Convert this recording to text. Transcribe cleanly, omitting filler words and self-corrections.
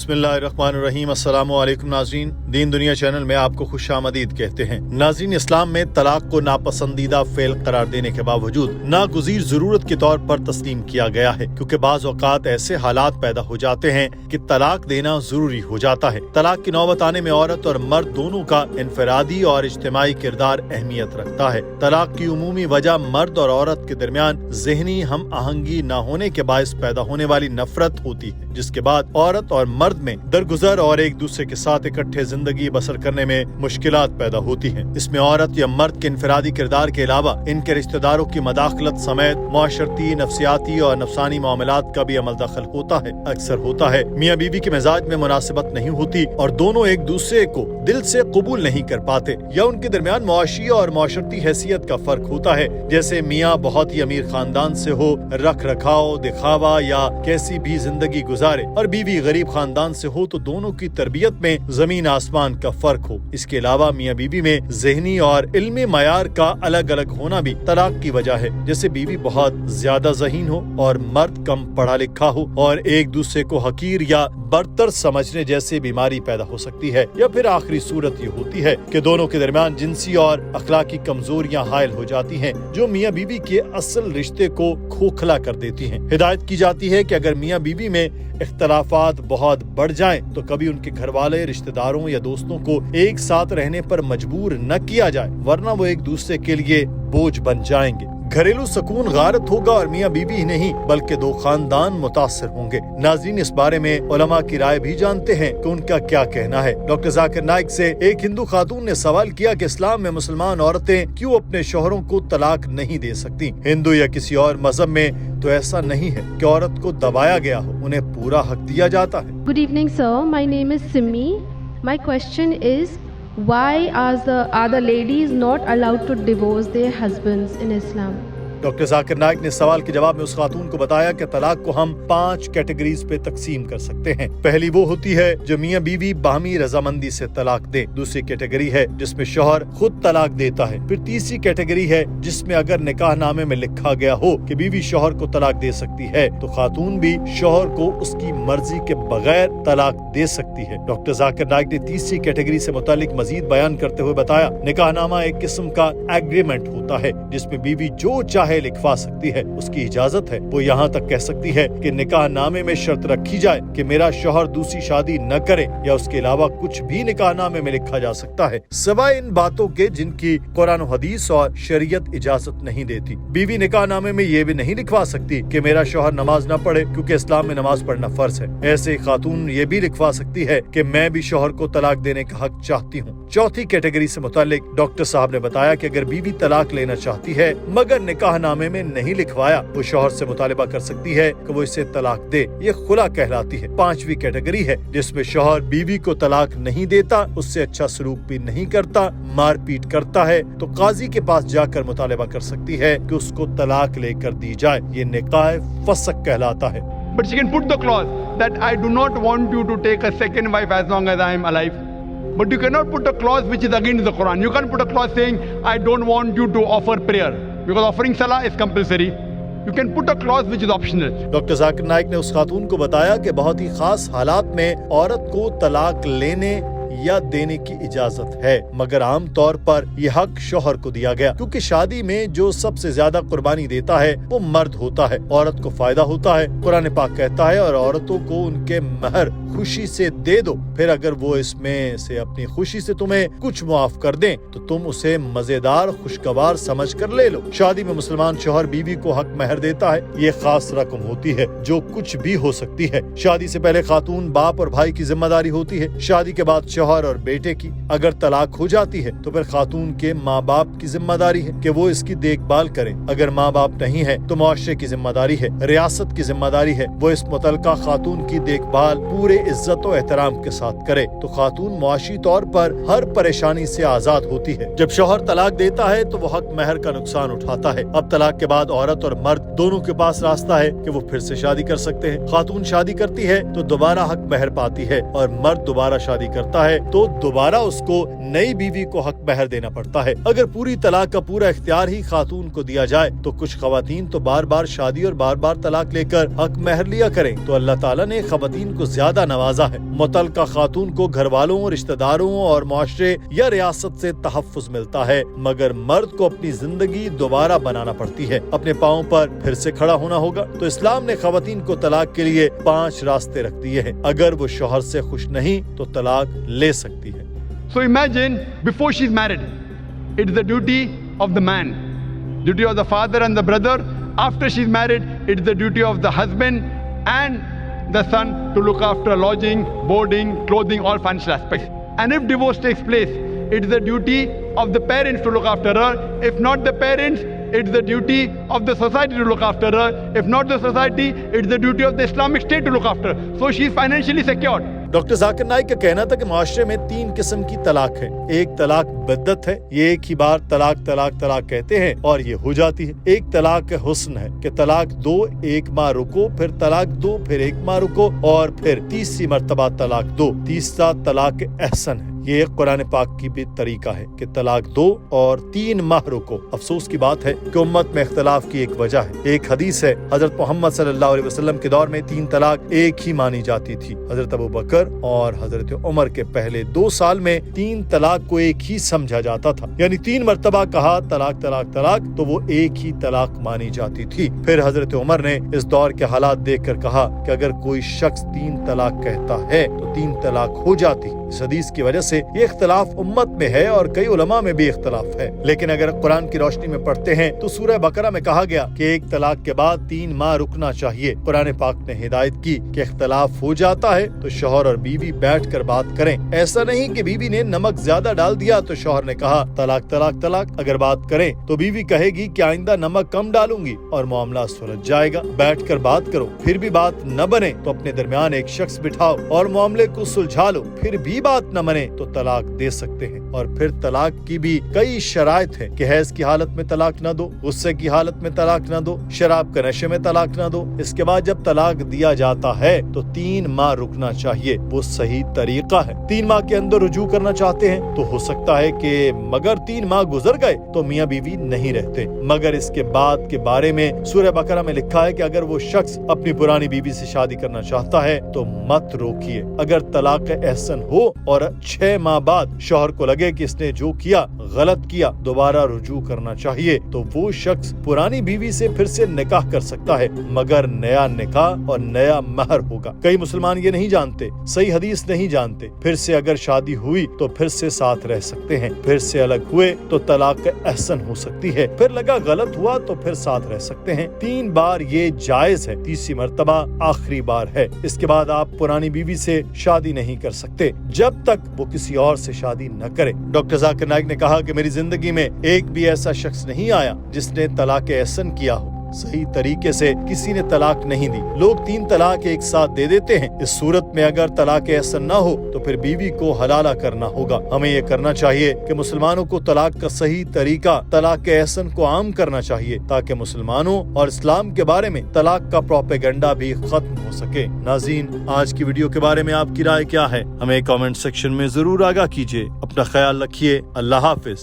बिस्मिल्लाहिर्रहमानिर्रहीम। अस्सलाम वालेकुम नाज़रीन, दीन दुनिया चैनल में आपको खुश आमदीद कहते हैं। नाज़रीन, इस्लाम में तलाक को नापसंदीदा फेल करार देने के बावजूद नागुज़ीर ज़रूरत के तौर पर तस्लीम किया गया है, क्योंकि बाज़ औक़ात ऐसे हालात पैदा हो जाते हैं कि तलाक देना ज़रूरी हो जाता है। तलाक की नौबत आने में औरत और मर्द दोनों का इनफरादी और इज्तिमाई किरदार अहमियत रखता है। तलाक की उमूमी वजह मर्द और औरत के दरमियान ज़हनी हम आहंगी न होने के बायस पैदा होने वाली नफरत होती है, जिसके बाद औरत और मर्द में दरगुजर और एक दूसरे के साथ इकट्ठे जिंदगी बसर करने में मुश्किलात पैदा होती हैं। इसमें औरत या मर्द के इनफरादी किरदार के अलावा इनके रिश्तेदारों की मदाखलत समेत मुआशरती, नफ्सियाती और नफसानी मामलात का भी अमल दखल होता है। अक्सर होता है मियाँ बीवी के मिजाज में मुनासिबत नहीं होती और दोनों एक दूसरे को दिल से कबूल नहीं कर पाते, या उनके दरमियान मुआशी और मुआशरती हैसियत का फर्क होता है। जैसे मियाँ बहुत ही अमीर खानदान से हो, रख रखाव, दिखावा या कैसी भी जिंदगी गुजारे, और बीवी गरीब खानदान से हो, तो दोनों की तरबियत में जमीन आसमान का फर्क हो। इसके अलावा मियाँ बीवी में ज़हनी और इल्मी मयार का अलग अलग होना भी तलाक की वजह है। जैसे बीवी बहुत ज्यादा ज़हीन हो और मर्द कम पढ़ा लिखा हो, और एक दूसरे को हकीर या बरतर समझने जैसी बीमारी पैदा हो सकती है। या फिर आखिरी सूरत ये होती है कि दोनों के दरमियान जिनसी और अखलाकी कमजोरियां हायल हो जाती हैं, जो मियाँ बीवी के असल रिश्ते को खोखला कर देती हैं। हिदायत की जाती है कि अगर मियाँ बीवी में इख्तलाफात बहुत बढ़ जाएं, तो कभी उनके घर वाले, रिश्तेदारों या दोस्तों को एक साथ रहने पर मजबूर न किया जाए, वरना वो एक दूसरे के लिए बोझ बन जाएंगे। घरेलू सुकून गारत होगा और मियाँ बीवी ही नहीं बल्कि दो खानदान मुतासिर होंगे। नाज़रीन, इस बारे में उलमा की राय भी जानते हैं कि उनका क्या कहना है। डॉक्टर जाकिर नाइक से एक हिंदू खातून ने सवाल किया कि इस्लाम में मुसलमान औरतें क्यों अपने शोहरों को तलाक नहीं दे सकती। हिंदू या किसी और मजहब में तो ऐसा नहीं है कि औरत को दबाया गया हो, उन्हें पूरा हक दिया जाता है। Good evening, sir. My name is Simi. My question is, why are the ladies not allowed to divorce their husbands in Islam? Doctor Zakir Naik ने सवाल के जवाब में उस खातून को बताया कि तलाक को हम 5 कैटेगरीज पे तकसीम कर सकते हैं। पहली वो होती है जो मियाँ बीवी बाहमी रजामंदी से तलाक दे। दूसरी कैटेगरी है जिसमें शौहर खुद तलाक देता है। फिर तीसरी कैटेगरी है जिसमें अगर निकाह नामे में लिखा गया हो कि बीवी शौहर को तलाक दे सकती है, तो खातून भी शौहर को उसकी मर्जी के बगैर तलाक दे सकती है। डॉक्टर जाकिर नाइक ने तीसरी कैटेगरी से मुतालिक मजीद बयान करते हुए बताया, निकाहनामा एक किस्म का एग्रीमेंट होता है जिसमें बीवी जो चाहे लिखवा सकती है, उसकी इजाजत है। वो यहाँ तक कह सकती है कि निकाह नामे में शर्त रखी जाए कि मेरा शौहर दूसरी शादी न करे, या उसके अलावा कुछ भी निकाह नामे में लिखा जा सकता है, सिवाय इन बातों के जिनकी कुरान और हदीस और शरीयत इजाजत नहीं देती। बीवी निकाह नामे में ये भी नहीं लिखवा सकती कि मेरा शौहर नमाज न पढ़े, क्योंकि इस्लाम में नमाज पढ़ना फर्ज है। ऐसे ही खातून ये भी लिखवा सकती है कि मैं भी शौहर को तलाक देने का हक चाहती हूँ। चौथी कैटेगरी से मुतालिक डॉक्टर साहब ने बताया कि अगर बीवी तलाक लेना चाहती है मगर निकाह नामे में नहीं लिखवाया, वो शौहर से मुतालिबा कर सकती है कि वो इसे तलाक दे। ये खुला कहलाती है। पांचवी कैटेगरी है जिसमें शौहर बीवी को तलाक नहीं देता, उससे अच्छा सलूक भी नहीं करता, मार पीट करता है, तो काजी के पास जाकर मुतालिबा कर सकती है कि उसको तलाक लेकर दी जाए। ये निकाह फसक कहलाता है। But she can put the clause that I do not want you to take a second wife as long as I am alive. But you cannot put a clause which is against the Quran. You can't put a clause saying I don't want you to offer prayer, because offering salah is compulsory. You can put a clause which is optional. Doctor Zakir Naik ने उस खातून को बताया कि बहुत ही खास हालात में औरत को तलाक लेने या देने की इजाजत है, मगर आम तौर पर यह हक शौहर को दिया गया, क्योंकि शादी में जो सबसे ज्यादा कुर्बानी देता है वो मर्द होता है। औरत को फायदा होता है। कुरान पाक कहता है, और औरतों को उनके महर खुशी से दे दो, फिर अगर वो इसमें से अपनी खुशी से तुम्हें कुछ मुआफ कर दें तो तुम उसे मजेदार खुशगवार समझ कर ले लो। शादी में मुसलमान शौहर बीवी को हक महर देता है। ये खास रकम होती है जो कुछ भी हो सकती है। शादी से पहले खातून बाप और भाई की जिम्मेदारी होती है। शादी के बाद शौहर और बेटे की। अगर तलाक हो जाती है तो फिर खातून के माँ बाप की जिम्मेदारी है कि वो इसकी देखभाल करें। अगर माँ बाप नहीं है तो मुआशरे की जिम्मेदारी है, रियासत की जिम्मेदारी है, वो इस मुतलका खातून की देखभाल पूरे इज्जत और एहतराम के साथ करे, तो खातून मुआशी तौर पर हर परेशानी से आजाद होती है। जब शौहर तलाक देता है तो वो हक महर का नुकसान उठाता है। अब तलाक के बाद औरत और मर्द दोनों के पास रास्ता है कि वो फिर से शादी कर सकते हैं। खातून शादी करती है तो दोबारा हक महर पाती है, और मर्द दोबारा शादी करता है है तो दोबारा उसको नई बीवी को हक महर देना पड़ता है। अगर पूरी तलाक का पूरा इख्तियार ही खातून को दिया जाए तो कुछ खवातीन तो बार बार शादी और बार बार तलाक लेकर हक महर लिया करें। तो अल्लाह ताला ने खवातीन को ज्यादा नवाजा है। मुतल्लका खातून को घर वालों, रिश्तेदारों और मुआशरे या रियासत से तहफ्फुज मिलता है, मगर मर्द को अपनी जिंदगी दोबारा बनाना पड़ती है, अपने पाँव पर फिर से खड़ा होना होगा। तो इस्लाम ने खवातीन को तलाक के लिए 5 रास्ते रख दिए हैं। अगर वो शौहर से खुश नहीं तो तलाक ले सकती है। So imagine before she's married, it's the duty of the man, duty of the father and the brother. After she's married, it's the duty of the husband and the son to look after lodging, boarding, clothing, all financial aspects. And if divorce takes place, it's the duty of the parents to look after her. If not the parents, it's the duty of the society to look after her. If not the society, it's the duty of the Islamic State to look after her. So she's financially secured. Doctor Zakir Naik का कहना था कि माशरे में 3 किस्म की तलाक है। एक तलाक बिद्दत है, ये एक ही बार तलाक तलाक तलाक कहते हैं और ये हो जाती है। एक तलाक हुस्न है कि तलाक दो, 1 माह रुको, फिर तलाक दो, फिर 1 माह रुको और फिर तीसरी मर्तबा तलाक दो। तीसरा तलाक एहसन है। ये कुरान पाक की भी तरीका है कि तलाक दो और 3 माह रुको। अफसोस की बात है कि उम्मत में इख्तलाफ की एक वजह है। एक हदीस है, हजरत मोहम्मद सल्लल्लाहु अलैहि वसल्लम के दौर में 3 तलाक एक ही मानी जाती थी। हजरत अबू बकर और हजरत उमर के पहले 2 साल में 3 तलाक को एक ही समझा जाता था, यानी 3 मर्तबा कहा तलाक तलाक तलाक तो वो एक ही तलाक मानी जाती थी। फिर हजरत उमर ने इस दौर के हालात देखकर कहा कि अगर कोई शख्स 3 तलाक कहता है तो 3 तलाक हो जाती। इस हदीस की वजह से ये इख्तलाफ उम्मत में है और कई उलमा में भी इख्तलाफ है। लेकिन अगर कुरान की रोशनी में पढ़ते हैं तो सूरह बकरा में कहा गया कि 1 तलाक के बाद 3 माह रुकना चाहिए। कुरान पाक ने हिदायत की कि इख्तलाफ हो जाता है तो शौहर और बीवी बैठकर बात करें। ऐसा नहीं कि बीवी ने नमक ज्यादा डाल दिया तो शौहर ने कहा तलाक तलाक तलाक। अगर बात करें तो बीवी कहेगी कि आइंदा नमक कम डालूंगी और मामला सुलझ जाएगा। बैठकर बात करो, फिर भी बात न बने तो अपने दरमियान एक शख्स बिठाओ और मामले को सुलझा लो। फिर भी बात न बने तो तलाक दे सकते हैं। और फिर तलाक की भी कई शराइत है कि हैज की हालत में तलाक न दो, गुस्से की हालत में तलाक न दो, शराब के नशे में तलाक न दो। इसके बाद जब तलाक दिया जाता है तो 3 माह रुकना चाहिए, वो सही तरीका है। 3 माह के अंदर रुजू करना चाहते हैं तो हो सकता है कि मगर 3 माह गुजर गए तो मियाँ बीवी नहीं रहते। मगर इसके बाद के बारे में सूरह बकरा में लिखा है कि अगर वो शख्स अपनी पुरानी बीवी से शादी करना चाहता है तो मत रोकिए। अगर तलाक एहसन हो और 6 माह बाद शौहर को लगे कि इसने जो किया गलत किया, दोबारा रुजू करना चाहिए, तो वो शख्स पुरानी बीवी से फिर से निकाह कर सकता है, मगर नया निकाह और नया महर होगा। कई मुसलमान ये नहीं जानते, सही हदीस नहीं जानते। फिर से अगर शादी हुई तो फिर से साथ रह सकते हैं, फिर से अलग हुए तो तलाक एहसन हो सकती है, फिर लगा गलत हुआ तो फिर साथ रह सकते हैं। 3 बार ये जायज है, तीसरी मर्तबा आखिरी बार है। इसके बाद आप पुरानी बीवी से शादी नहीं कर सकते जब तक वो किसी और से शादी न करे। डॉक्टर जाकिर नाइक ने कहा कि मेरी जिंदगी में एक भी ऐसा शख्स नहीं आया जिसने तलाक एहसन किया हो। सही तरीके से किसी ने तलाक नहीं दी। लोग 3 तलाक एक साथ दे देते हैं। इस सूरत में अगर तलाक एहसन न हो तो फिर बीवी को हलाला करना होगा। हमें ये करना चाहिए कि मुसलमानों को तलाक का सही तरीका, तलाक एहसन को आम करना चाहिए ताकि मुसलमानों और इस्लाम के बारे में तलाक का प्रोपेगेंडा भी खत्म हो सके। नाज़रीन, आज की वीडियो के बारे में आपकी राय क्या है? हमें कमेंट सेक्शन में जरूर आगाह कीजिए। अपना ख्याल रखिए। अल्लाह हाफिज।